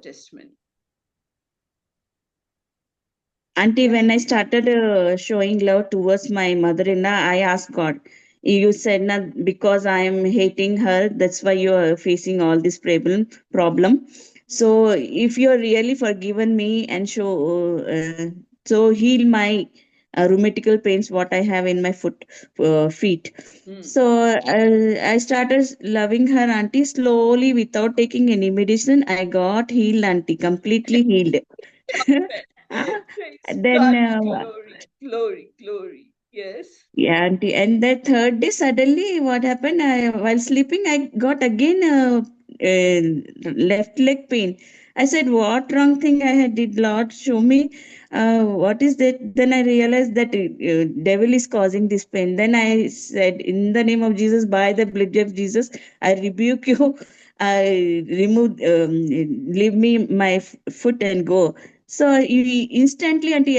testimony. Auntie, when I started showing love towards my mother-in-law, I asked God, you said that because I am hating her, that's why you are facing all this problem. So if you are really forgiven me and so heal my rheumatical pains, what I have in my feet. So I started loving her, auntie, slowly without taking any medicine. I got healed, auntie, completely healed. Praise Then God. Glory. Yes. yeah, auntie. And that third day, suddenly, what happened? While sleeping, I got again left leg pain. I said, "What wrong thing I had did? Lord, show me. What is that?" Then I realized that devil is causing this pain. Then I said, "In the name of Jesus, by the blood of Jesus, I rebuke you. I remove, leave me my foot and go." So instantly, auntie.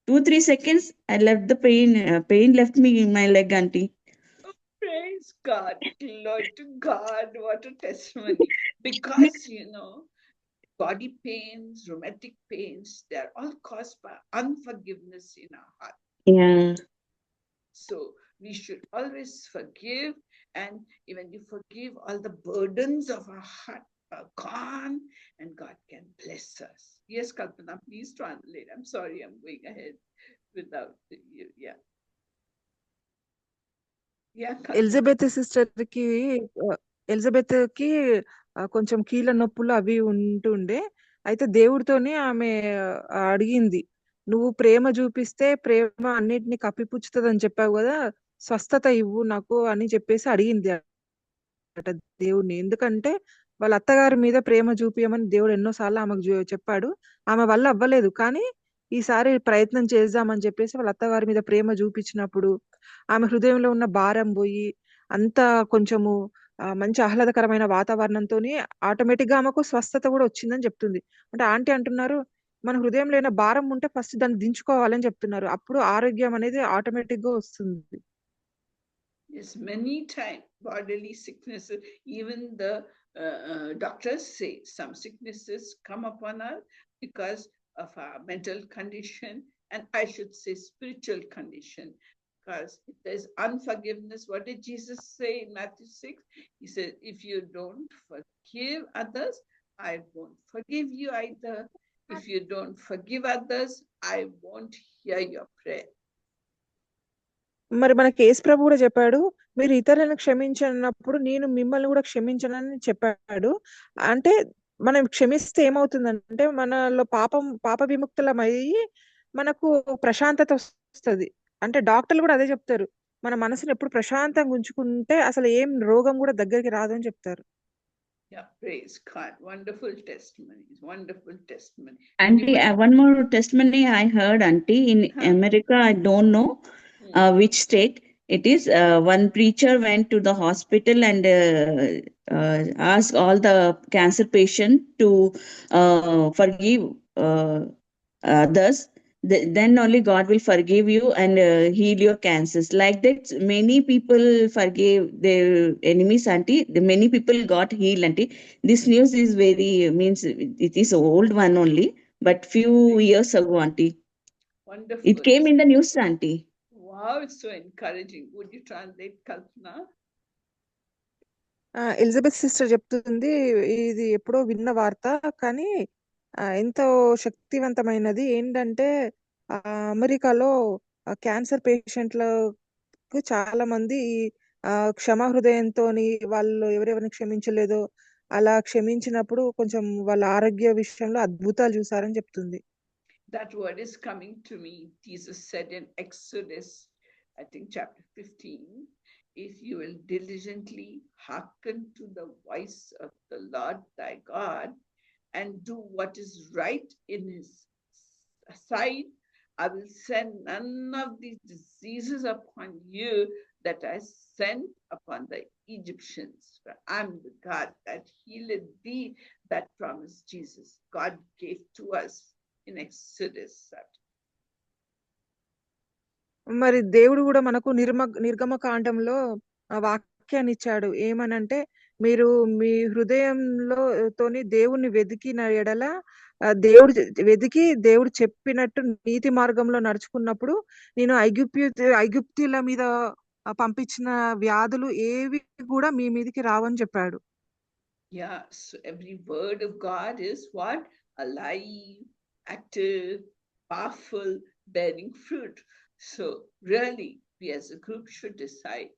2 3 seconds, I left the pain. Pain left me in my leg, auntie. Oh, praise God. Glory to God. What a testimony. Because, body pains, rheumatic pains, they're all caused by unforgiveness in our heart. Yeah. So we should always forgive, and when you forgive, all the burdens of our heart are gone, and God can bless us. Yes, Kalpana, please translate. I'm sorry, I'm going ahead without you. Yeah. Yeah, Kalpana. Elizabeth కి కొంచెం కీళ్ళ నొప్పులు అవి ఉంటుండే. అయితే దేవుడితోనే ఆమె అడిగింది, నువ్వు ప్రేమ చూపిస్తే ప్రేమ అన్నిటిని కప్పిపుచ్చుతుందని చెప్పావు కదా, స్వస్థత ఇవ్వు నాకు అని చెప్పేసి అడిగింది అట దేవుడిని. ఎందుకంటే వాళ్ళ అత్తగారి మీద ప్రేమ చూపియమని దేవుడు ఎన్నోసార్లు ఆమెకు చెప్పాడు. ఆమె వల్ల అవ్వలేదు, కానీ ఈసారి ప్రయత్నం చేద్దామని చెప్పేసి వాళ్ళ అత్తగారి మీద ప్రేమ చూపించినప్పుడు ఆమె హృదయంలో ఉన్న భారం పోయి అంత కొంచెము మంచి ఆహ్లాదకరమైన వాతావరణంతోని ఆటోమేటిక్ గా ఆమెకు స్వస్థత కూడా వచ్చిందని చెప్తుంది. అంటే ఆంటీ అంటున్నారు, మన హృదయంలో ఏమైనా భారం ఉంటే ఫస్ట్ దాన్ని దించుకోవాలని చెప్తున్నారు. అప్పుడు ఆరోగ్యం అనేది ఆటోమేటిక్ గా వస్తుంది. Yes, many times bodily sicknesses, even the doctors say some sicknesses come upon us because of our mental condition, and I should say spiritual condition. Because if there's unforgiveness, what did Jesus say in Matthew 6? He said, if you don't forgive others, I won't forgive you either. If you don't forgive others, I won't hear your prayer. మరి మన యేసు ప్రభు కూడా చెప్పాడు, మీరు ఇతరులను క్షమించినప్పుడు నేను మిమ్మల్ని కూడా క్షమించనని చెప్పాడు. అంటే మనం క్షమిస్తే ఏమవుతుందంటే మనలో పాప విముక్తులమయ్యి మనకు ప్రశాంతత వస్తుంది. అంటే డాక్టర్లు కూడా అదే చెప్తారు, మన మనసుని ఎప్పుడు ప్రశాంతంగా ఉంచుకుంటే అసలు ఏం రోగం కూడా దగ్గరికి రాదు అని చెప్తారు. Yeah, praise God. Wonderful testimony. Auntie, one more testimony I heard, auntie, in America. I don't know which state it is. One preacher went to the hospital and asked all the cancer patient to forgive others. Then only God will forgive you and heal your cancers. Like that, many people forgave their enemies, auntie. Many people got healed, auntie. This news is means it is old one only, but few years ago, auntie. Wonderful. It came in the news, auntie. Wow, it's so encouraging. Would you translate, Kalpana? Elizabeth sister చెప్తుంది, ఇది ఎప్పుడో విన్న వార్త, కానీ ఎంతో శక్తివంతమైనది. ఏంటంటే అమెరికాలో క్యాన్సర్ పేషెంట్లకు చాలా మంది క్షమా హృదయంతో వాళ్ళు ఎవరెవరిని క్షమించలేదో అలా క్షమించినప్పుడు కొంచెం వాళ్ళ ఆరోగ్య విషయంలో అద్భుతాలు చూసారని చెప్తుంది. That word is coming to me. Jesus said in Exodus, I think chapter 15, if you will diligently hearken to the voice of the Lord thy God and do what is right in his sight, I will send none of these diseases upon you that I sent upon the Egyptians. For I'm the God that healeth thee. That promise Jesus God gave to us in Exodus. మరి దేవుడు కూడా మనకు నిర్గమ కాండంలో వాక్యాన్ని ఇచ్చాడు. ఏమనంటే, మీరు మీ హృదయంలో తోని దేవుణ్ణి వెతికిన ఎడల దేవుడు వెతికి దేవుడు చెప్పినట్టు నీతి మార్గంలో నడుచుకున్నప్పుడు నేను ఐగుప్తీయుల మీద పంపించిన వ్యాధులు ఏవి కూడా మీ మీదకి రావని చెప్పాడు. Yeah, so every word of God is what? Alive, active, powerful, bearing fruit. So really, we as a group should decide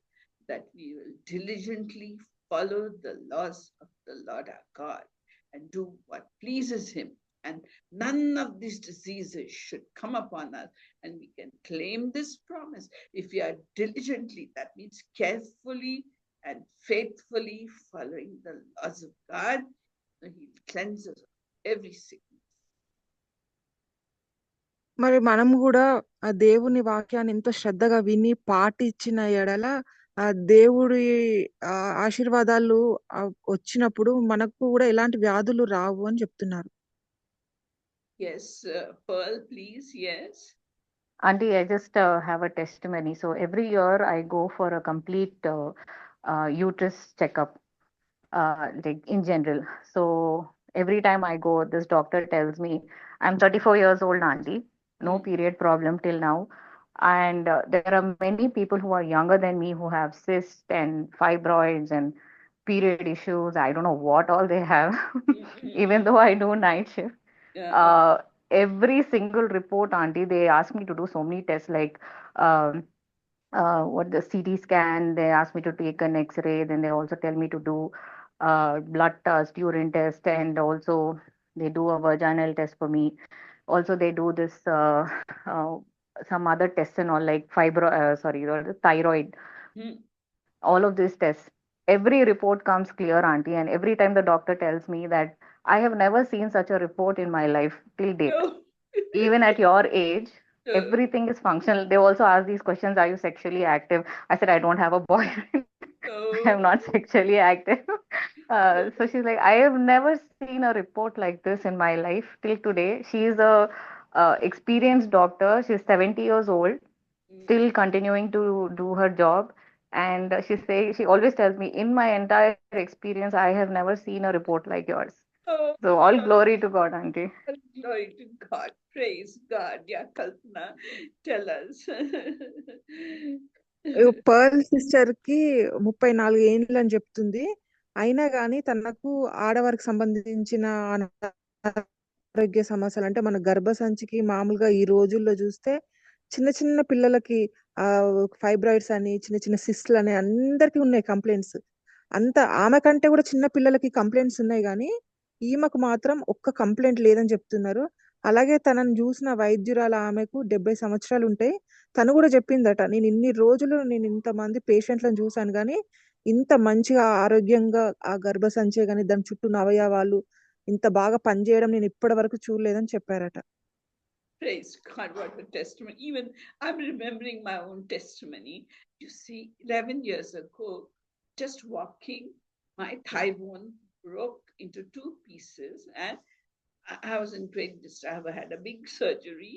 that we will diligently follow the laws of the Lord our God and do what pleases Him. And none of these diseases should come upon us. And we can claim this promise if we are diligently, that means carefully and faithfully following the laws of God. He cleanses every sickness. మరి మనం కూడా ఆ దేవుని వాక్యాన్ని ఎంతో శ్రద్ధగా విని పాటించిన ఎడల ఆ దేవుడి ఆశీర్వాదాలు వచ్చినప్పుడు మనకు కూడా ఎలాంటి వ్యాధులు రావు అని చెప్తున్నారు. Yes, Pearl, please. Yes. Auntie, I just have a testimony. So every year I go for a complete uterus checkup, like in general. So every time I go, this doctor tells me, I'm 34 years old, Auntie, no period problem till now. And there are many people who are younger than me who have cysts and fibroids and period issues. I don't know what all they have, even though I do night shift. Every single report, Auntie, they ask me to do so many tests, like what the CT scan, they ask me to take an X-ray, then they also tell me to do blood test, urine test, and also they do a vaginal test for me. Also, they do this some other tests and all, like thyroid. All of these tests. Every report comes clear, Auntie, and every time the doctor tells me that I have never seen such a report in my life till date. No. Even at your age, everything is functional. They also ask these questions, are you sexually active? I said, I don't have a boyfriend. I am not sexually active. So she's like, I have never seen a report like this in my life till today. She is a experienced doctor. She's 70 years old, still continuing to do her job. And she always tells me, in my entire experience, I have never seen a report like yours. So all glory to God, Auntie. All glory to God. Praise God. Yeah, Kalpana, tell us. Pearl sister కి 34 ఏండ్లు అని చెప్తుంది. అయినా గానీ తనకు ఆడవారికి సంబంధించిన ఆరోగ్య సమస్యలు అంటే మన గర్భసంచికి మామూలుగా ఈ రోజుల్లో చూస్తే చిన్న చిన్న పిల్లలకి ఫైబ్రాయిడ్స్ అని చిన్న చిన్న సిస్ట్లు అని అందరికి ఉన్నాయి కంప్లైంట్స్. అంత ఆమె కంటే కూడా చిన్న పిల్లలకి కంప్లైంట్స్ ఉన్నాయి కానీ ఈమెకు మాత్రం ఒక్క కంప్లైంట్ లేదని చెప్తున్నారు. అలాగే తనను చూసిన వైద్యురాలు ఆమెకు 70 సంవత్సరాలు ఉంటాయి. తను కూడా చెప్పిందట, నేను ఇన్ని రోజులు నేను ఇంతమంది పేషెంట్లను చూశాను కానీ ఇంత మంచిగా ఆరోగ్యంగా ఆ గర్భసంచి కానీ దాని చుట్టూ అవయవాలు ఇంత బాగా పనిచేయడం నేను ఇప్పటి వరకు చూడలేదని చెప్పారట. Praise God, what a testimony. Even I'm remembering my own testimony. You see, 11 years ago, just walking, my thigh bone broke into 2 pieces, and I was in great distress. I had a big surgery,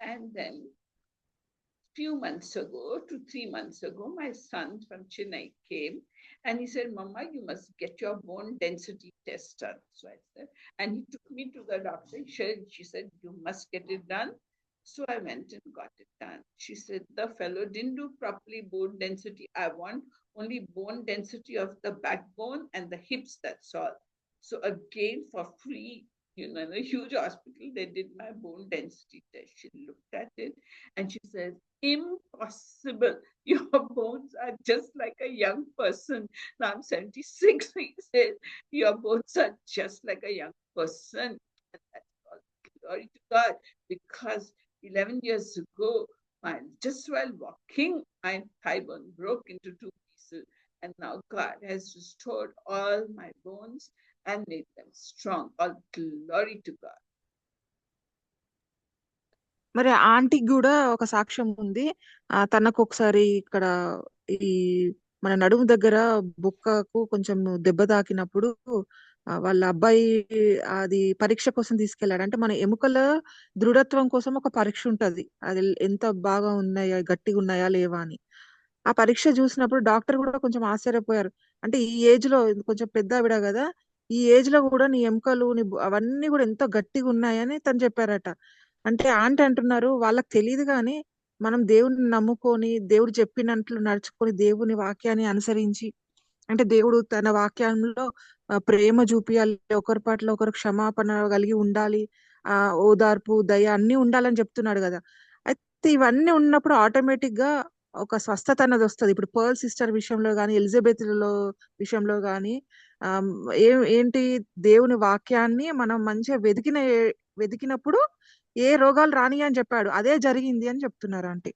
and then few months ago, 2-3 months ago, my son from Chennai came and he said, Mama, you must get your bone density test done. So I said, and he took me to the doctor. She said, you must get it done. So I went and got it done. She said, the fellow didn't do properly bone density. I want only bone density of the backbone and the hips, that's all. So again, for free, in a huge hospital, they did my bone density test. She looked at it and she said, impossible. Your bones are just like a young person. Now I'm 76. He said, your bones are just like a young person. And that's all glory to God, because 11 years ago, just while walking, my thigh bone broke into 2 pieces. And now God has restored all my bones and made them strong. All glory to God. మరి ఆంటీకి కూడా ఒక సాక్ష్యం ఉంది. తనకు ఒకసారి ఇక్కడ ఈ మన నడుము దగ్గర బొక్కకు కొంచెం దెబ్బ తాకినప్పుడు వాళ్ళ అబ్బాయి అది పరీక్ష కోసం తీసుకెళ్లాడు. అంటే మన ఎముకల దృఢత్వం కోసం ఒక పరీక్ష ఉంటది, అది ఎంత బాగా ఉన్నాయా, గట్టిగా ఉన్నాయా లేవా అని. ఆ పరీక్ష చూసినప్పుడు డాక్టర్ కూడా కొంచెం ఆశ్చర్యపోయారు. అంటే ఈ ఏజ్ లో కొంచెం పెద్ద ఆవిడ కదా, ఈ ఏజ్ లో కూడా నీ ఎముకలు అవన్నీ కూడా ఎంతో గట్టిగా ఉన్నాయని తను చెప్పారట. అంటే ఆంటీ అంటున్నారు వాళ్ళకి తెలియదు కానీ మనం దేవుడిని నమ్ముకొని దేవుడు చెప్పినట్లు నడుచుకొని దేవుని వాక్యాన్ని అనుసరించి, అంటే దేవుడు తన వాక్యంలో ప్రేమ చూపియాలి, ఒకరి పట్ల ఒకరు క్షమాపణ కలిగి ఉండాలి, ఓదార్పు దయ అన్ని ఉండాలని చెప్తున్నాడు కదా. అయితే ఇవన్నీ ఉన్నప్పుడు ఆటోమేటిక్ గా ఒక స్వస్థత అన్నది వస్తుంది. ఇప్పుడు పర్ల్ సిస్టర్ విషయంలో కానీ ఎలిజబెత్ విషయంలో కానీ ఏంటి, దేవుని వాక్యాన్ని మనం మంచిగా వెతికినప్పుడు ఏ రోగాలు రాని అని చెప్పాడు, అదే జరిగింది అని చెప్తున్నారు aunty.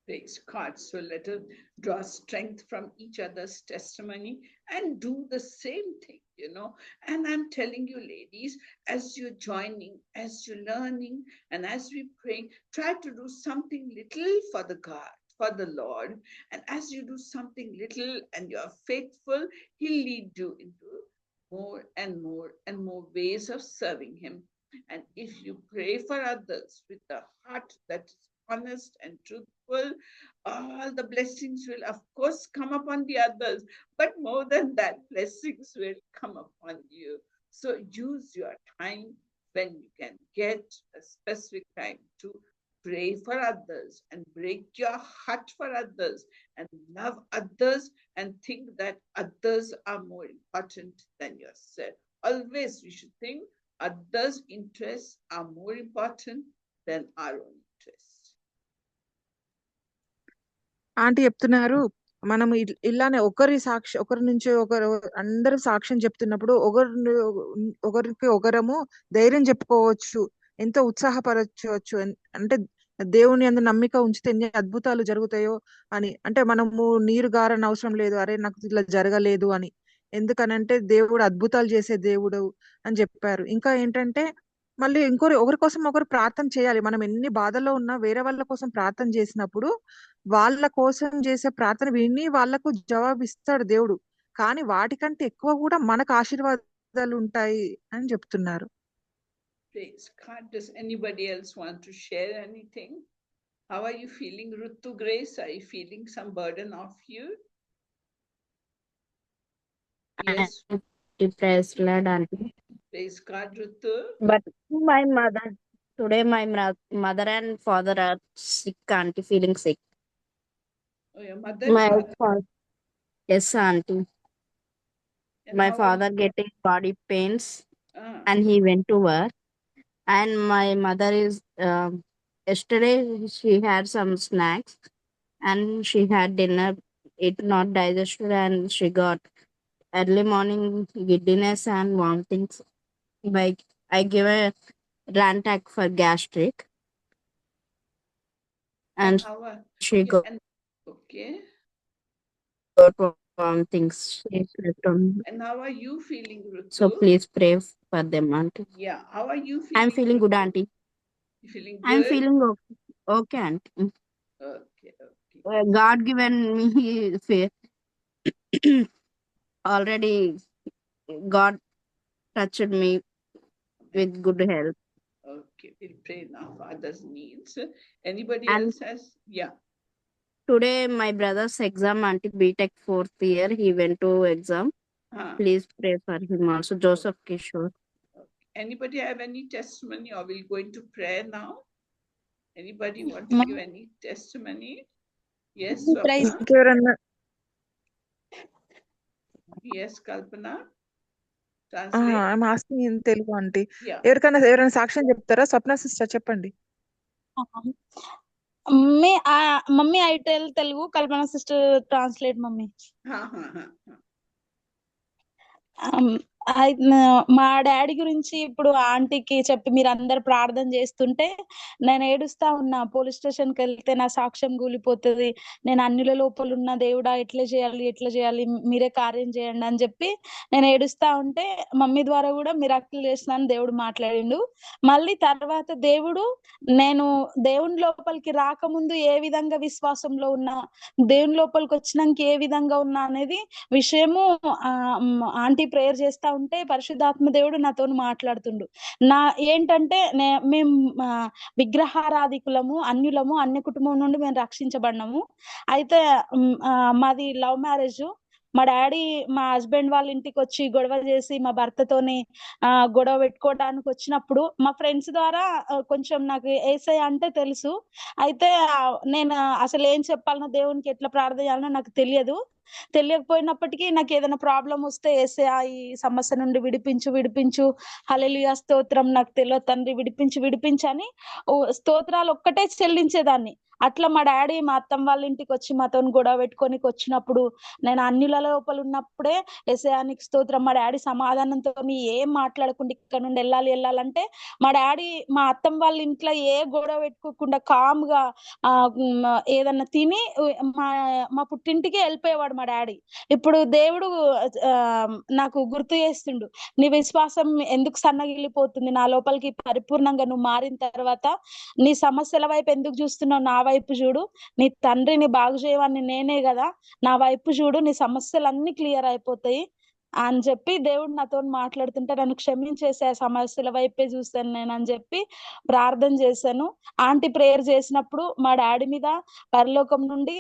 Praise God. So let us draw strength from each other's testimony and do the same thing, you know. And I'm telling you, ladies, as you're joining, as you're learning, and as we pray, try to do something little for the God, for the Lord. And as you do something little and you're faithful, He'll lead you into more and more and more ways of serving Him. And if you pray for others with a heart that is honest and truthful, all the blessings will of course come upon the others, but more than that, blessings will come upon you. So use your time when you can get a specific time to pray for others and break your heart for others and love others and think that others are more important than yourself. Always we should think others' interests are more important than our own interests. Aunty చెప్తున్నారు మనం ఇలానే ఒకరి నుంచి ఒకరు అందరూ సాక్ష్యం చెప్తున్నప్పుడు ఒకరికి ఒకరము ధైర్యం చెప్పుకోవచ్చు, ఎంతో ఉత్సాహపరచవచ్చు. అంటే దేవుని యందు నమ్మిక ఉంచితే ఎన్ని అద్భుతాలు జరుగుతాయో అని. అంటే మనము నీరు గారని అవసరం లేదు, అరే నాకు ఇట్లా జరగలేదు అని. ఎందుకనంటే దేవుడు అద్భుతాలు చేసే దేవుడు అని చెప్పారు. ఇంకా ఏంటంటే మళ్ళీ ఒకరి కోసం ఒకరు ప్రార్థన చేయాలి. మనం ఎన్ని బాధల్లో ఉన్నా వేరే వాళ్ళ కోసం ప్రార్థన చేసినప్పుడు వాళ్ళ కోసం చేసే ప్రార్థన విని వాళ్ళకు జవాబు ఇస్తాడు దేవుడు. కానీ వాటికంటే ఎక్కువ కూడా మనకు ఆశీర్వాదాలు ఉంటాయి అని చెప్తున్నారు. Praise God. Does anybody else want to share anything? How are you feeling, Rutu Grace? Are you feeling some burden off you? Yes. Praise Lord, auntie. Praise God, Rutu. But my mother, today my mother and father are sick, auntie, feeling sick. Oh, your mother? My father, yes, auntie. And My how father getting body pains Ah, and he went to work. And my mother is, yesterday she had some snacks and she had dinner. It not digested and she got early morning giddiness and vomitings. Like I give a Rantac for gastric, and and how are she yeah, got and okay. vomitings. She slept on. And how are you feeling, Rutu? So please pray for them, auntie. Yeah, how are you feeling? I'm feeling good, Rutu? auntie. You feeling good? I'm feeling okay, auntie. Okay, okay. God given me faith. Already God touched me with good health. Okay, we'll pray now for others' needs. Anybody And else has? Yeah. today my brother's exam, auntie, BTech 4th year. He went to exam. Ah, Please pray for him also. Joseph Kishore. anybody have any testimony, or we'll go into prayer now? Anybody want to give any testimony? Yes, Praise. Swapna? ఇంకెవరన్నా Yes, Kalpana? Translate? I'm asking in Telugu aunty. Yeah. ఎవరైనా సాక్ష్యం చెప్తారా? స్వప్న sister చెప్పండి. Mummy I tell Telugu, Kalpana sister translate mummy. Ha, ha, ha, ha. మా daddy గురించి ఇప్పుడు ఆంటీకి చెప్పి మీరు అందరు ప్రార్థన చేస్తుంటే నేను ఏడుస్తా ఉన్నా. పోలీస్ స్టేషన్కి వెళ్తే నా సాక్ష్యం కూలిపోతుంది, నేను అన్యుల లోపల ఉన్న దేవుడా ఎట్లా చేయాలి మీరే కార్యం చేయండి అని చెప్పి నేను ఏడుస్తా ఉంటే మమ్మీ ద్వారా కూడా మిరాకిల్ చేస్తున్నాను దేవుడు మాట్లాడిండు. మళ్ళీ తర్వాత దేవుడు నేను దేవుని లోపలికి రాకముందు ఏ విధంగా విశ్వాసంలో ఉన్నా, దేవుని లోపలికి వచ్చినాక ఏ విధంగా ఉన్నా అనేది విషయము ఆంటీ ప్రేయర్ చేస్తా ఉంటే పరిశుద్ధాత్మ దేవుడు నాతో మాట్లాడుతుండు. ఏంటంటే మేము విగ్రహారాధికులము, అన్య కుటుంబం నుండి మేము రక్షించబడినాము. అయితే మాది లవ్ మ్యారేజ్. మా డాడీ మా హస్బెండ్ వాళ్ళ ఇంటికి వచ్చి గొడవ చేసి మా భర్తతోని గొడవ పెట్టుకోవడానికి వచ్చినప్పుడు మా ఫ్రెండ్స్ ద్వారా కొంచెం నాకు యేసయ్య అంటే తెలుసు. అయితే నేను అసలు ఏం చెప్పాలనో, దేవునికి ఎట్లా ప్రార్థన చేయాలనో నాకు తెలియకపోయినప్పటికీ నాకు ఏదైనా ప్రాబ్లం వస్తే యేసయ్యా ఈ సమస్య నుండి విడిపించు, హల్లెలూయా స్తోత్రం, నాకు తెలియదు తండ్రి విడిపించు అని స్తోత్రాలు ఒక్కటే చెల్లించేదాన్ని. అట్లా మా డాడీ మా అత్తమ్మ వాళ్ళ ఇంటికి వచ్చి మాతో గొడవ పెట్టుకొని వచ్చినప్పుడు నేను అన్యుల లోపల ఉన్నప్పుడే యేసయ్యా నీకు స్తోత్రం, మా డాడీ సమాధానంతో ఏం మాట్లాడకుండా ఇక్కడ నుండి వెళ్ళాలంటే మా డాడీ మా అత్తమ్మ వాళ్ళ ఇంట్లో ఏ గొడవ పెట్టుకోకుండా కామ్గా ఏదన్నా తిని మా పుట్టింటికి వెళ్ళిపోయేవాడు మా డాడీ. ఇప్పుడు దేవుడు నాకు గుర్తు చేస్తుండు, నీ విశ్వాసం ఎందుకు సన్నగిల్లిపోతుంది, నా లోపలికి పరిపూర్ణంగా నువ్వు మారిన తర్వాత నీ సమస్యల వైపు ఎందుకు చూస్తున్నావు, నా వైపు చూడు, నీ తండ్రిని బాగు చేయవాన్ని నేనే కదా, నా వైపు చూడు, నీ సమస్యలన్నీ క్లియర్ అయిపోతాయి అని చెప్పి దేవుడు నాతో మాట్లాడుతుంటే నన్ను క్షమించేసే, సమస్యల వైపే చూస్తాను నేను అని చెప్పి ప్రార్థన చేశాను. ఆంటీ ప్రేయర్ చేసినప్పుడు మా డాడీ మీద పరలోకం నుండి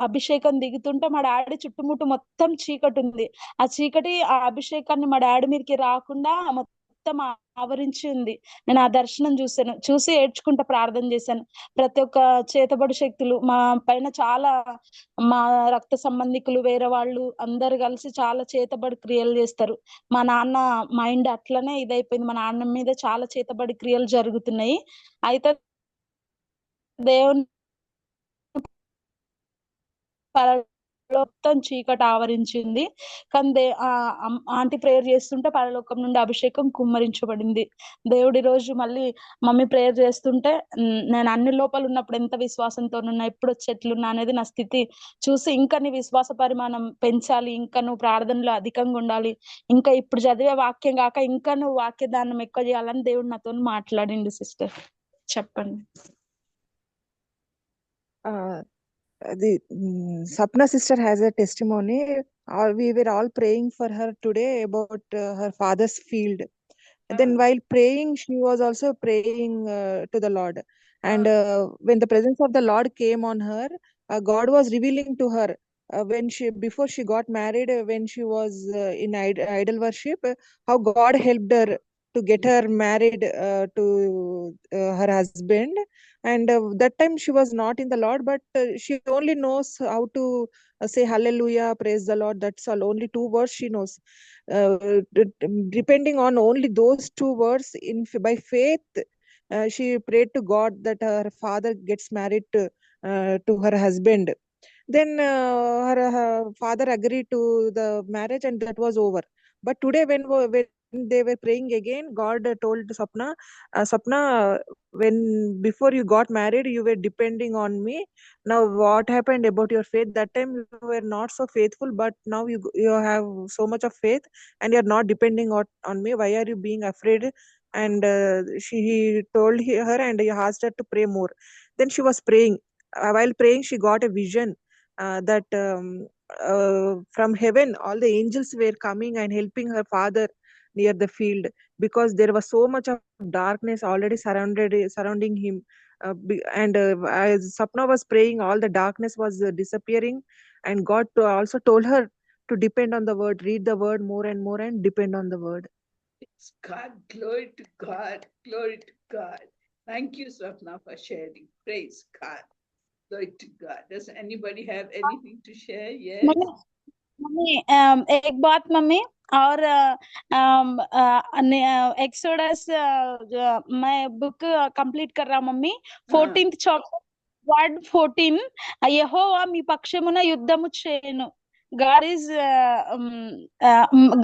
అభిషేకం దిగుతుంటే మా డాడీ చుట్టుముట్టు మొత్తం చీకటి ఉంది. ఆ చీకటి ఆ అభిషేకాన్ని మా డాడీ మీదకి రాకుండా మొత్తం ఆవరించి ఉంది. నేను ఆ దర్శనం చూసి ఏడ్చుకుంటా ప్రార్థన చేశాను. ప్రతి ఒక్క చేతబడి శక్తులు మా పైన చాలా, మా రక్త సంబంధికులు వేరే వాళ్ళు అందరు కలిసి చాలా చేతబడి క్రియలు చేస్తారు. మా నాన్న మైండ్ అట్లనే ఇదైపోయింది, మా నాన్న మీద చాలా చేతబడి క్రియలు జరుగుతున్నాయి. అయితే దేవుని మొత్తం చీకటి ఆవరించింది. కానీ ఆంటీ ప్రేయర్ చేస్తుంటే పరలోకం నుండి అభిషేకం కుమ్మరించబడింది. దేవుడి రోజు మళ్ళీ మమ్మీ ప్రేయర్ చేస్తుంటే నేను అన్ని లోపల ఉన్నప్పుడు ఎంత విశ్వాసంతో ఉన్నా, ఎప్పుడు చెట్లున్నా అనేది నా స్థితి చూసి ఇంకా నీ విశ్వాస పరిమాణం పెంచాలి, ఇంకా నువ్వు ప్రార్థనలో అధికంగా ఉండాలి, ఇంకా ఇప్పుడు చదివే వాక్యం కాక ఇంకా నువ్వు వాక్య దానం ఎక్కువ చేయాలని దేవుడు నాతో మాట్లాడిండు. సిస్టర్ చెప్పండి. Sapna sister has a testimony. We were all praying for her today about her father's field. Then while praying, she was also praying to the Lord. And when the presence of the Lord came on her, God was revealing to her before she got married, when she was in idol worship, how God helped her to get her married to her husband. And that time she was not in the Lord, but she only knows how to say hallelujah, praise the Lord. That's all, only 2 words she knows. Depending on only those 2 words, by faith, she prayed to God that her father gets married to her husband. Then her father agreed to the marriage, and that was over. But today when they were praying again, God told Sapna, when before you got married, you were depending on me. Now what happened about your faith? That time you were not so faithful, but now you have so much of faith and you're not depending on me. Why are you being afraid? And he told her, and he asked her to pray more. Then she was praying. While praying, she got a vision that from heaven all the angels were coming and helping her father near the field, because there was so much of darkness already surrounding him. And as Sapna was praying, all the darkness was disappearing, and God also told her to depend on the word, read the word more and more, and depend on the word. Praise God, glory to God, glory to God. Thank you, Sapna, for sharing. Praise God, glory to God. Does anybody have anything to share? Yes. Mummy एक बात mummy, और exodus मैं book complete कर रहा mummy. 14th chapter word 14, యెహోవా మీ పక్షమున యుద్ధము చేయను. God is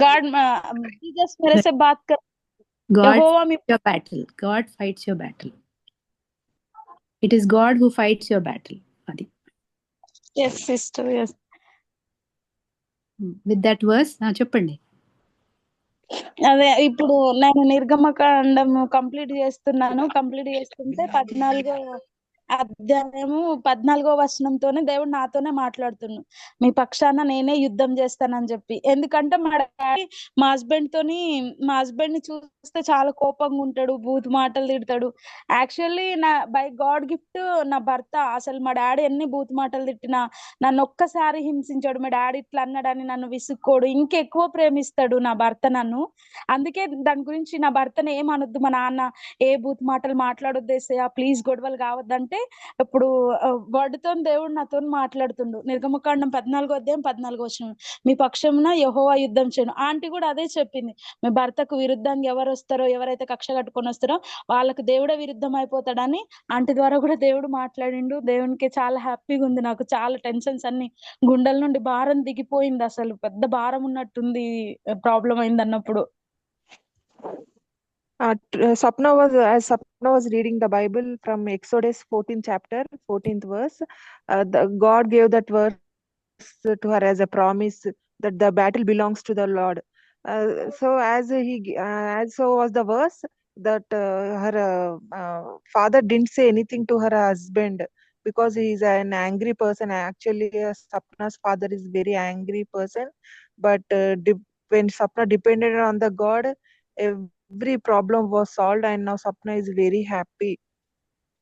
God Jesus मेरे से बात कर. God fights your battle. God fights your battle. It is God who fights your battle. Adi. Yes, sister. Yes. With that verse, చెప్పండి. అదే ఇప్పుడు నేను నిర్గమకాండం కంప్లీట్ చేస్తుంటే 14 అధ్యాయము 14వ వచనంతోనే దేవుడు నాతోనే మాట్లాడుతున్నాడు. మీ పక్షాన నేనే యుద్ధం చేస్తానని చెప్పి. ఎందుకంటే మా డాడీ మా హస్బెండ్ ని చూస్తే చాలా కోపంగా ఉంటాడు, బూత్ మాటలు తిడతాడు. యాక్చువల్లీ బై గాడ్ గిఫ్ట్ నా భర్త. అసలు మా డాడీ ఎన్ని బూత్ మాటలు తిట్టినా నన్ను ఒక్కసారి హింసించాడు. మా డాడీ ఇట్లా అన్నాడని నన్ను విసుక్కోడు, ఇంకెక్కువ ప్రేమిస్తాడు నా భర్త నన్ను. అందుకే దాని గురించి నా భర్తను ఏమనొద్దు, మా నాన్న ఏ బూత్ మాటలు మాట్లాడొద్దు యేసయ్యా, ప్లీజ్ గొడవలు కావద్దంటే ఇప్పుడు వర్డ్తో దేవుడు నాతో మాట్లాడుతుండు. నిర్గమకాండం 14వ అధ్యాయం 14వ వచనం, మీ పక్షమున యెహోవా యుద్ధం చేయను. ఆంటీ కూడా అదే చెప్పింది. మీ భర్తకు విరుద్ధంగా ఎవరు వస్తారో, ఎవరైతే కక్ష కట్టుకొని వస్తారో వాళ్ళకు దేవుడే విరుద్ధం అయిపోతాడని ఆంటీ ద్వారా కూడా దేవుడు మాట్లాడిండు. దేవునికి చాలా హ్యాపీగా ఉంది. నాకు చాలా టెన్షన్స్ అన్ని గుండెల నుండి భారం దిగిపోయింది. అసలు పెద్ద భారం ఉన్నట్టుంది ప్రాబ్లం అయింది అన్నప్పుడు. Sapna was reading the Bible from Exodus 14th chapter, 14th verse. God gave that verse to her as a promise that the battle belongs to the Lord. So so was the verse that her father didn't say anything to her husband because he is an angry person. Actually, Sapna's father is very angry person, but when Sapna depended on the God, every problem was solved, and now Sapna is very happy.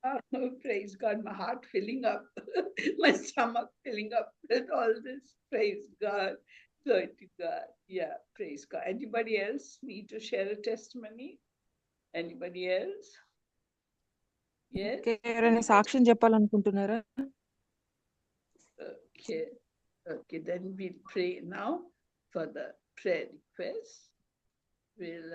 Oh, praise God, my heart filling up, my stomach filling up with all this. Praise God. Glory to God. Yeah, praise God. Anybody else need to share a testimony? Anybody else? Yes? ఎవరైనా సాక్ష్యం చెప్పాలనుకుంటున్నారా? Okay, then we'll pray now for the prayer request. We'll